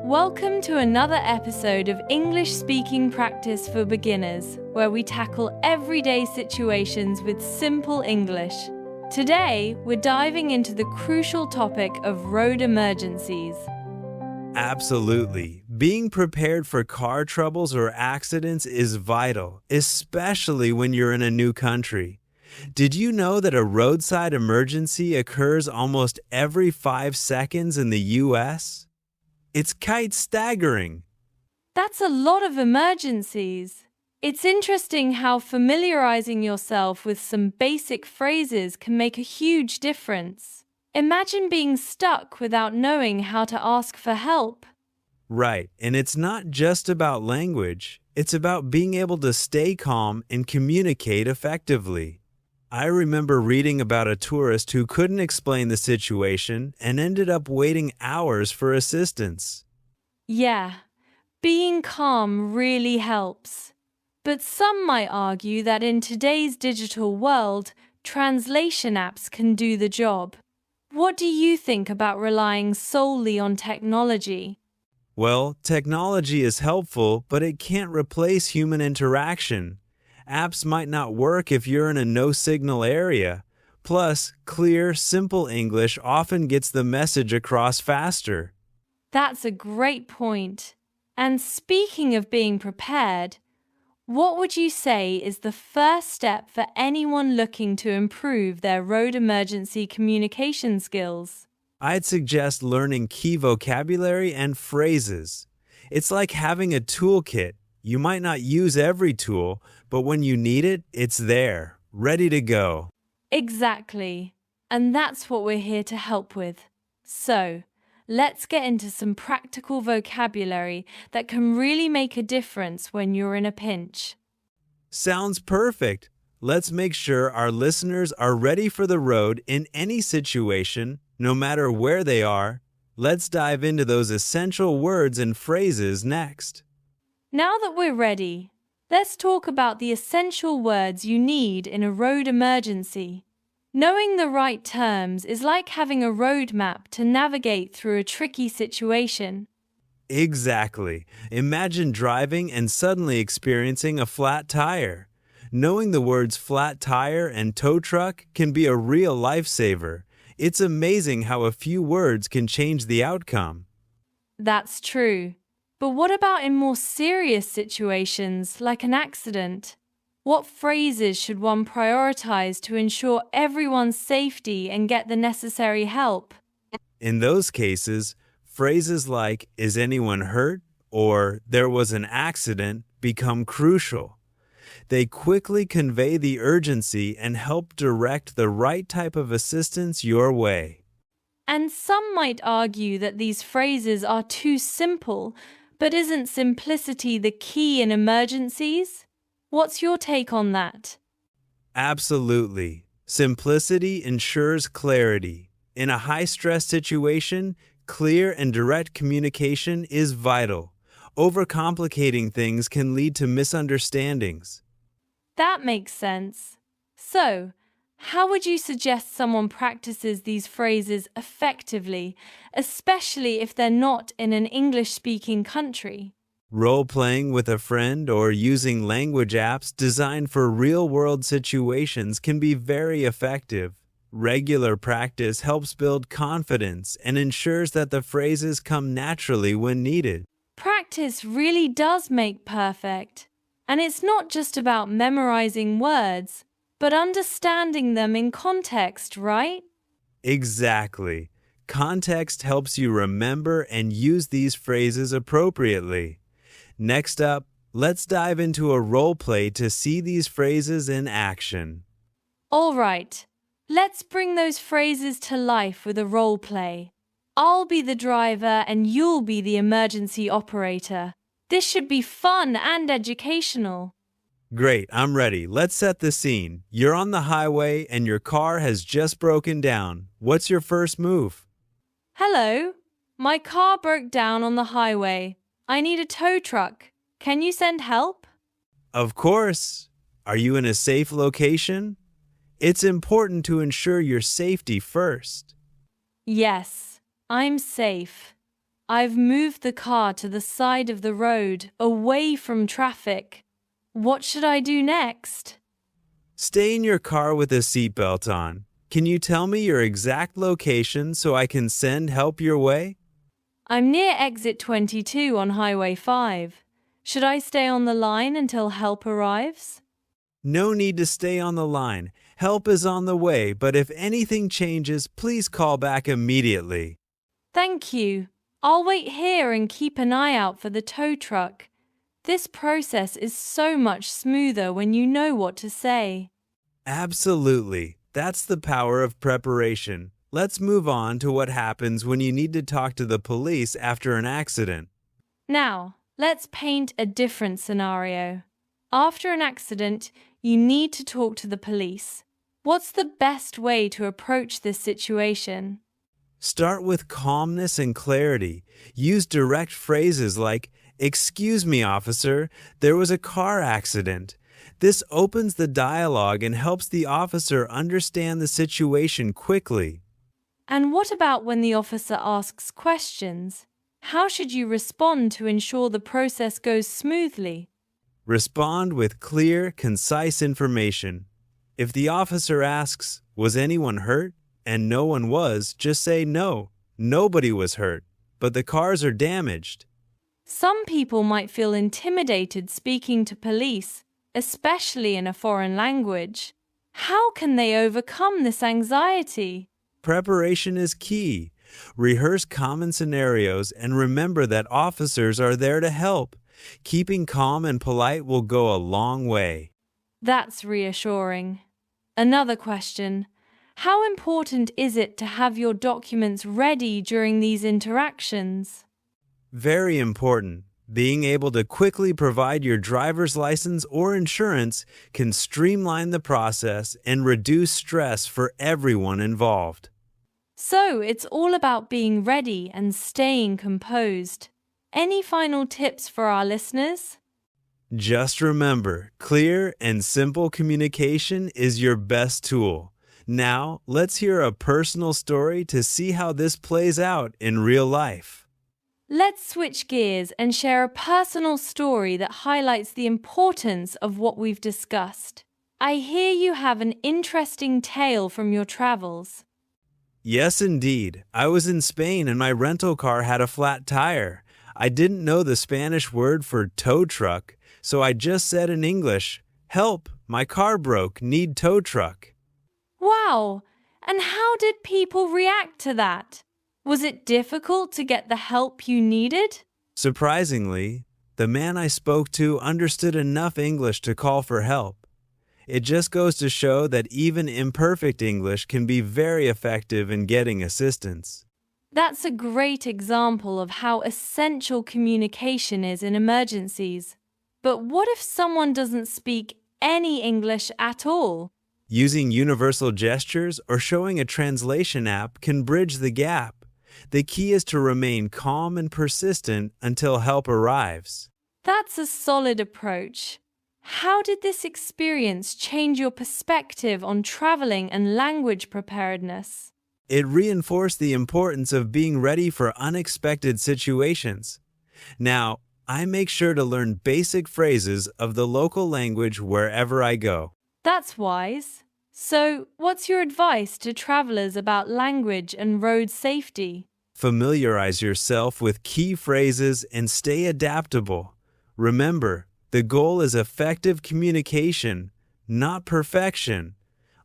Welcome to another episode of English Speaking Practice for Beginners, where we tackle everyday situations with simple English. Today, we're diving into the crucial topic of road emergencies. Absolutely. Being prepared for car troubles or accidents is vital, especially when you're in a new country. Did you know that a roadside emergency occurs almost every 5 seconds in the U.S.? It's quite staggering. That's a lot of emergencies. It's interesting how familiarizing yourself with some basic phrases can make a huge difference. Imagine being stuck without knowing how to ask for help. Right, and it's not just about language. It's about being able to stay calm and communicate effectively. I remember reading about a tourist who couldn't explain the situation and ended up waiting hours for assistance. Yeah, being calm really helps. But some might argue that in today's digital world, translation apps can do the job. What do you think about relying solely on technology? Well, technology is helpful, but it can't replace human interaction. Apps might not work if you're in a no-signal area. Plus, clear, simple English often gets the message across faster. That's a great point. And speaking of being prepared, what would you say is the first step for anyone looking to improve their road emergency communication skills? I'd suggest learning key vocabulary and phrases. It's like having a toolkit. You might not use every tool, but when you need it, it's there, ready to go. Exactly. And that's what we're here to help with. So, let's get into some practical vocabulary that can really make a difference when you're in a pinch. Sounds perfect. Let's make sure our listeners are ready for the road in any situation, no matter where they are. Let's dive into those essential words and phrases next. Now that we're ready, let's talk about the essential words you need in a road emergency. Knowing the right terms is like having a road map to navigate through a tricky situation. Exactly. Imagine driving and suddenly experiencing a flat tire. Knowing the words flat tire and tow truck can be a real lifesaver. It's amazing how a few words can change the outcome. That's true. But what about in more serious situations, like an accident? What phrases should one prioritize to ensure everyone's safety and get the necessary help? In those cases, phrases like, "Is anyone hurt?" or "There was an accident" become crucial. They quickly convey the urgency and help direct the right type of assistance your way. And some might argue that these phrases are too simple, but isn't simplicity the key in emergencies? What's your take on that? Absolutely. Simplicity ensures clarity. In a high-stress situation, clear and direct communication is vital. Overcomplicating things can lead to misunderstandings. That makes sense. So, how would you suggest someone practices these phrases effectively, especially if they're not in an English-speaking country? Role-playing with a friend or using language apps designed for real-world situations can be very effective. Regular practice helps build confidence and ensures that the phrases come naturally when needed. Practice really does make perfect. And it's not just about memorizing words, but understanding them in context, right? Exactly. Context helps you remember and use these phrases appropriately. Next up, let's dive into a role play to see these phrases in action. All right, let's bring those phrases to life with a role play. I'll be the driver and you'll be the emergency operator. This should be fun and educational. Great, I'm ready. Let's set the scene. You're on the highway and your car has just broken down. What's your first move? Hello, my car broke down on the highway. I need a tow truck. Can you send help? Of course. Are you in a safe location? It's important to ensure your safety first. Yes, I'm safe. I've moved the car to the side of the road, away from traffic. What should I do next? Stay in your car with a seatbelt on. Can you tell me your exact location so I can send help your way? I'm near exit 22 on Highway 5. Should I stay on the line until help arrives? No need to stay on the line. Help is on the way, but if anything changes, please call back immediately. Thank you. I'll wait here and keep an eye out for the tow truck. This process is so much smoother when you know what to say. Absolutely. That's the power of preparation. Let's move on to what happens when you need to talk to the police after an accident. Now, let's paint a different scenario. After an accident, you need to talk to the police. What's the best way to approach this situation? Start with calmness and clarity. Use direct phrases like, "Excuse me, officer, there was a car accident." This opens the dialogue and helps the officer understand the situation quickly. And what about when the officer asks questions? How should you respond to ensure the process goes smoothly? Respond with clear, concise information. If the officer asks, "Was anyone hurt?" and no one was, just say, "No, nobody was hurt, but the cars are damaged." Some people might feel intimidated speaking to police, especially in a foreign language. How can they overcome this anxiety? Preparation is key. Rehearse common scenarios and remember that officers are there to help. Keeping calm and polite will go a long way. That's reassuring. Another question. How important is it to have your documents ready during these interactions? Very important. Being able to quickly provide your driver's license or insurance can streamline the process and reduce stress for everyone involved. So it's all about being ready and staying composed. Any final tips for our listeners? Just remember, clear and simple communication is your best tool. Now, let's hear a personal story to see how this plays out in real life. Let's switch gears and share a personal story that highlights the importance of what we've discussed. I hear you have an interesting tale from your travels. Yes, indeed. I was in Spain and my rental car had a flat tire. I didn't know the Spanish word for tow truck, so I just said in English, "Help, my car broke, need tow truck." Wow! And how did people react to that? Was it difficult to get the help you needed? Surprisingly, the man I spoke to understood enough English to call for help. It just goes to show that even imperfect English can be very effective in getting assistance. That's a great example of how essential communication is in emergencies. But what if someone doesn't speak any English at all? Using universal gestures or showing a translation app can bridge the gap. The key is to remain calm and persistent until help arrives. That's a solid approach. How did this experience change your perspective on traveling and language preparedness? It reinforced the importance of being ready for unexpected situations. Now, I make sure to learn basic phrases of the local language wherever I go. That's wise. So, what's your advice to travelers about language and road safety? Familiarize yourself with key phrases and stay adaptable. Remember, the goal is effective communication, not perfection.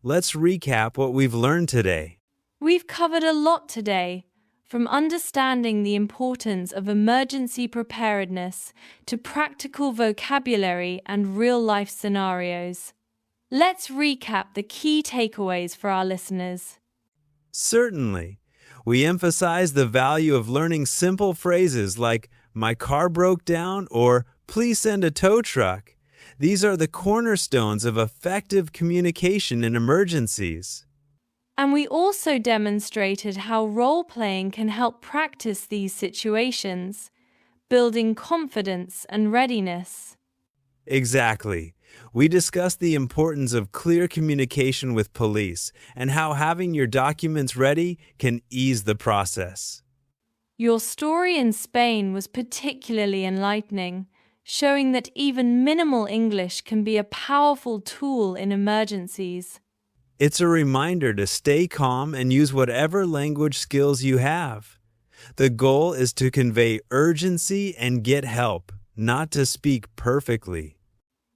Let's recap what we've learned today. We've covered a lot today, from understanding the importance of emergency preparedness to practical vocabulary and real-life scenarios. Let's recap the key takeaways for our listeners. Certainly. We emphasize the value of learning simple phrases like, "My car broke down," or "Please send a tow truck." These are the cornerstones of effective communication in emergencies. And we also demonstrated how role-playing can help practice these situations, building confidence and readiness. Exactly. We discussed the importance of clear communication with police and how having your documents ready can ease the process. Your story in Spain was particularly enlightening, showing that even minimal English can be a powerful tool in emergencies. It's a reminder to stay calm and use whatever language skills you have. The goal is to convey urgency and get help, not to speak perfectly.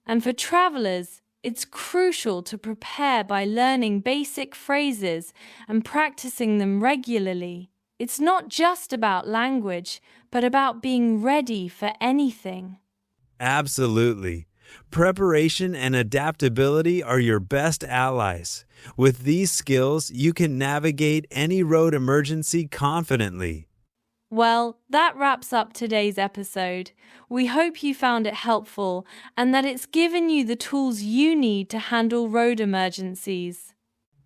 And for travelers, it's crucial to prepare by learning basic phrases and practicing them regularly. It's not just about language, but about being ready for anything. Absolutely. Preparation and adaptability are your best allies. With these skills, you can navigate any road emergency confidently. Well, that wraps up today's episode. We hope you found it helpful and that it's given you the tools you need to handle road emergencies.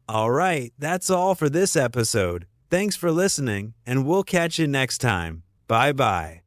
All right, that's all for this episode. Thanks for listening, and we'll catch you next time. Bye-bye.